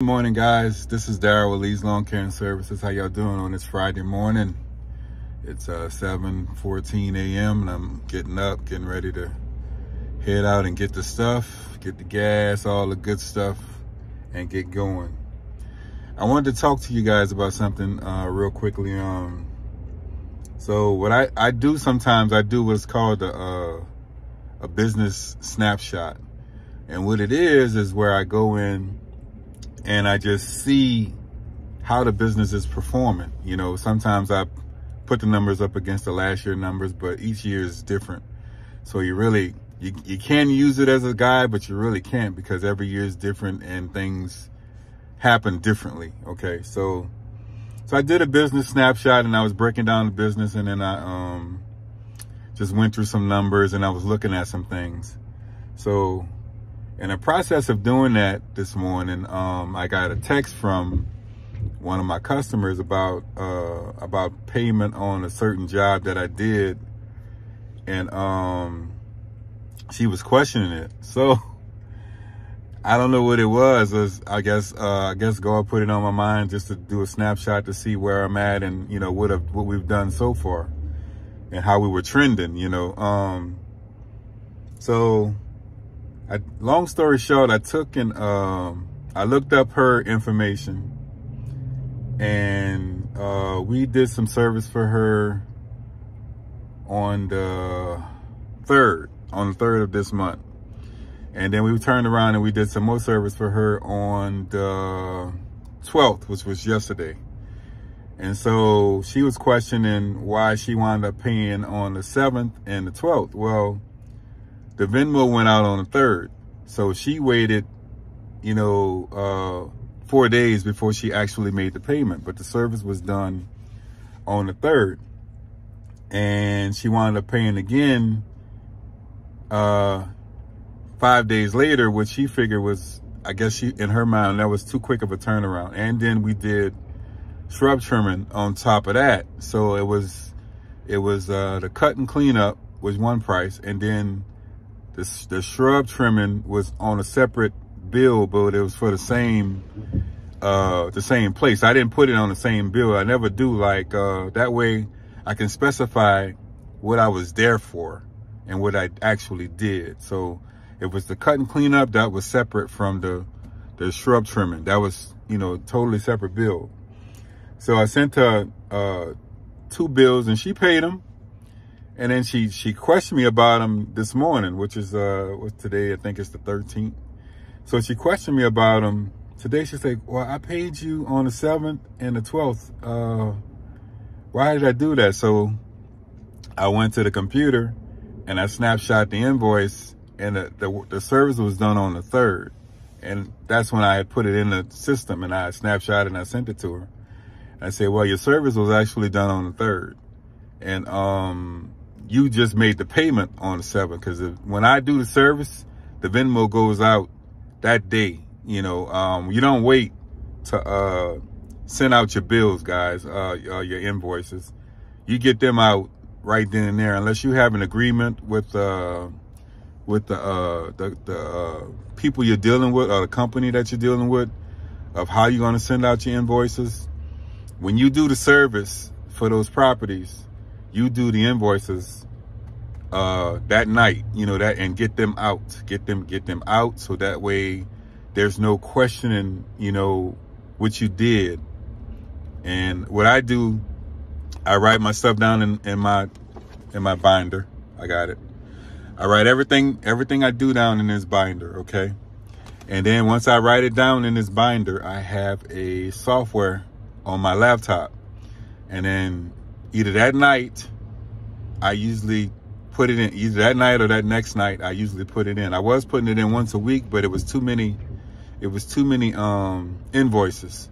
Good morning, guys. This is Darryl with Lee's Lawn Care and Services. How y'all doing on this Friday morning? It's 7:14 a.m. and I'm getting up, getting ready to head out and get the stuff, get the gas, all the good stuff, and get going. I wanted to talk to you guys about something real quickly. So what I do sometimes, I do what's called a business snapshot. And what it is where I go in and I just see how the business is performing. You know, sometimes I put the numbers up against the last year numbers, but each year is different. So you can use it as a guide, but you really can't, because every year is different and things happen differently. Okay, so I did a business snapshot and I was breaking down the business, and then I just went through some numbers and I was looking at some things. So in the process of doing that this morning, I got a text from one of my customers about payment on a certain job that I did, and she was questioning it. So I don't know what it was. I guess God put it on my mind just to do a snapshot to see where I'm at, and you know what we've done so far and how we were trending. You know, so. Long story short, I took and I looked up her information, and we did some service for her on the 3rd of this month. And then we turned around and we did some more service for her on the 12th, which was yesterday. And so she was questioning why she wound up paying on the 7th and the 12th. Well, the Venmo went out on the 3rd. So she waited, 4 days before she actually made the payment. But the service was done on the 3rd. And she wound up paying again 5 days later, which she figured was, I guess in her mind, that was too quick of a turnaround. And then we did shrub trimming on top of that. So it was the cut and clean up was one price, and then the shrub trimming was on a separate bill, but it was for the same place. I didn't put it on the same bill. I never do, like that way I can specify what I was there for and what I actually did. So it was the cut and clean up that was separate from the shrub trimming. That was, totally separate bill. So I sent her 2 bills and she paid them. And then she questioned me about them this morning, which is what's today? I think it's the 13th. So she questioned me about them today. She said, "Well, I paid you on the 7th and the 12th. Why did I do that?" So I went to the computer and I snapshot the invoice, and the service was done on the 3rd. And that's when I had put it in the system, and I snapshot it and I sent it to her. I said, "Well, your service was actually done on the 3rd. And you just made the payment on the 7th, because when I do the service, the Venmo goes out that day. You don't wait to send out your bills, guys, your invoices. You get them out right then and there, unless you have an agreement with the people you're dealing with, or the company that you're dealing with, of how you're going to send out your invoices. When you do the service for those properties, you do the invoices that night, and get them out, get them out, so that way there's no questioning, what you did. And what I do, I write my stuff down in my binder. I got it. I write everything I do down in this binder, okay? And then once I write it down in this binder, I have a software on my laptop, and then either that night, I usually put it in, either that night or that next night, I usually put it in. I was putting it in once a week, but it was too many invoices.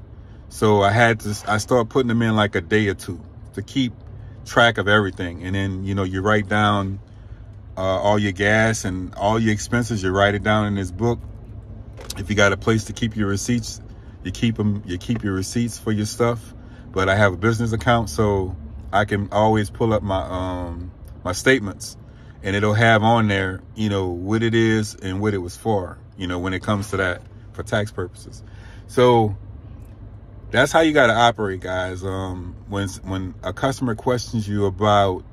So I started putting them in like a day or two to keep track of everything. And then, you write down all your gas and all your expenses. You write it down in this book. If you got a place to keep your receipts, you keep your receipts for your stuff. But I have a business account, so I can always pull up my my statements, and it'll have on there, what it is and what it was for, when it comes to that, for tax purposes. So that's how you got to operate, guys. When a customer questions you about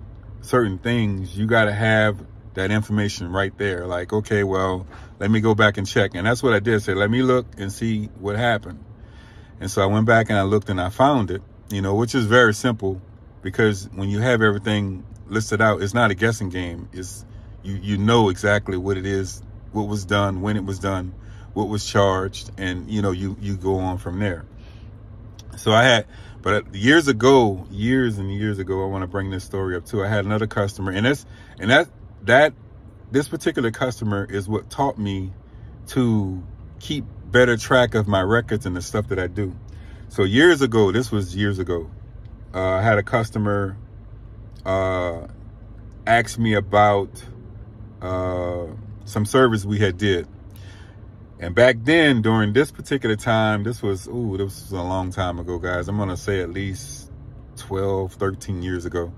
certain things, you got to have that information right there. Like, okay, well, let me go back and check. And that's what I did. Say, let me look and see what happened. And so I went back and I looked and I found it, which is very simple, because when you have everything listed out, it's not a guessing game. It's you know exactly what it is, what was done, when it was done, what was charged, and you go on from there. So but years and years ago, I want to bring this story up too. I had another customer, and this particular customer is what taught me to keep better track of my records and the stuff that I do. So years ago, I had a customer ask me about some service we had did. And back then, during this particular time, this was a long time ago, guys. I'm going to say at least 12, 13 years ago.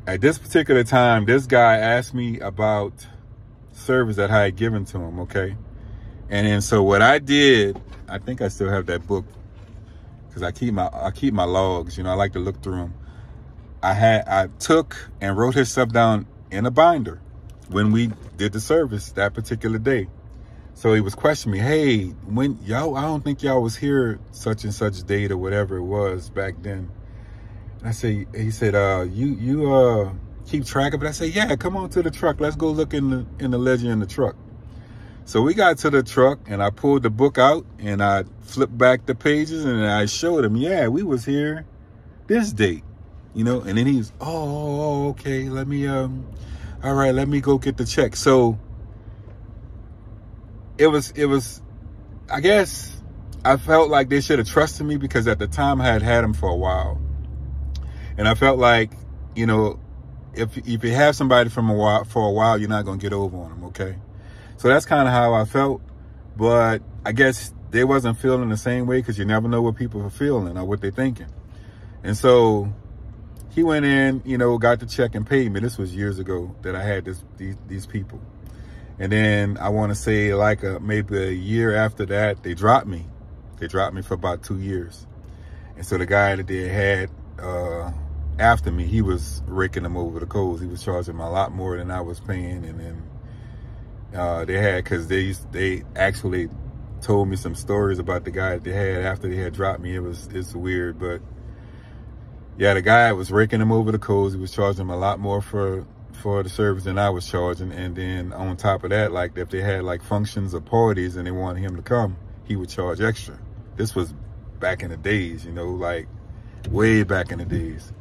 At this particular time, this guy asked me about service that I had given to him, okay? And then so what I did, I think I still have that book, because I keep my logs, I like to look through them. I took and wrote his stuff down in a binder when we did the service that particular day. So he was questioning me, hey, I don't think y'all was here such and such date or whatever it was back then. And he said, you keep track of it? I said, yeah, come on to the truck. Let's go look in the ledger in the truck. So we got to the truck and I pulled the book out and I flipped back the pages and I showed him, yeah, we was here this date, and then he was, oh, okay, let me, all right, let me go get the check. So it was, I guess I felt like they should have trusted me, because at the time I had him for a while. And I felt like, if you have somebody for a while, you're not going to get over on them, okay? So that's kind of how I felt. But I guess they wasn't feeling the same way, because you never know what people are feeling or what they're thinking. And so he went in, got the check and paid me. This was years ago that I had these people. And then I want to say like maybe a year after that, they dropped me. They dropped me for about 2 years. And so the guy that they had after me, he was raking them over the coals. He was charging them a lot more than I was paying. And then they had, because they actually told me some stories about the guy that they had after they had dropped me. It's weird, but yeah, the guy was raking them over the coals. He was charging them a lot more for the service than I was charging. And then on top of that, like if they had like functions or parties and they wanted him to come, he would charge extra. This was back in the days, like way back in the days.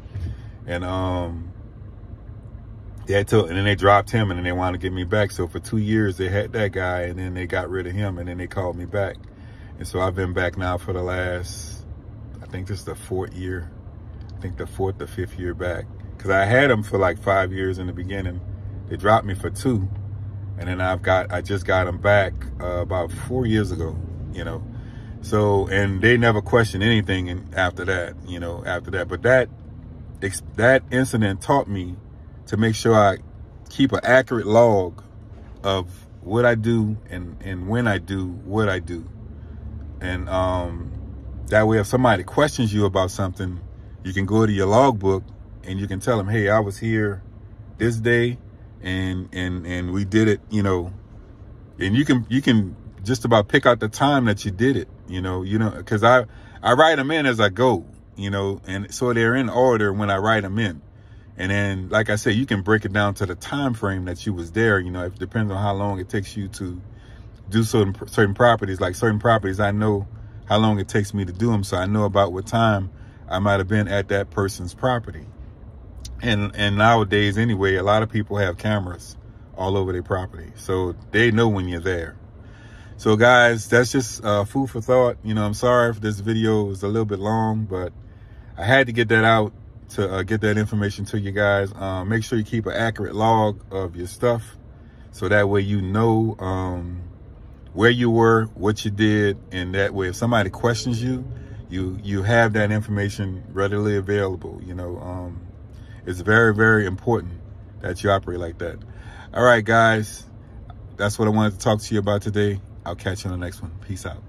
And and then they dropped him and then they wanted to get me back. So for 2 years they had that guy and then they got rid of him and then they called me back. And so I've been back now for the last, I think this is the 4th year. I think the 4th or 5th year back. Because I had them for like 5 years in the beginning. They dropped me for 2. And then I just got them back about 4 years ago, So, and they never questioned anything after that, But that incident taught me to make sure I keep an accurate log of what I do and when I do what I do. And that way, if somebody questions you about something, you can go to your logbook and you can tell them, hey, I was here this day and we did it, and you can just about pick out the time that you did it, because I write them in as I go, and so they're in order when I write them in. And then, like I said, you can break it down to the time frame that you was there. It depends on how long it takes you to do certain properties. Like certain properties, I know how long it takes me to do them, so I know about what time I might have been at that person's property. And nowadays, anyway, a lot of people have cameras all over their property, so they know when you're there. So, guys, that's just food for thought. I'm sorry if this video was a little bit long, but I had to get that out to get that information to you guys. Make sure you keep an accurate log of your stuff, so that way where you were, what you did, and that way if somebody questions you, you have that information readily available. It's very, very important that you operate like that. All right, guys, that's what I wanted to talk to you about today. I'll catch you on the next one. Peace out.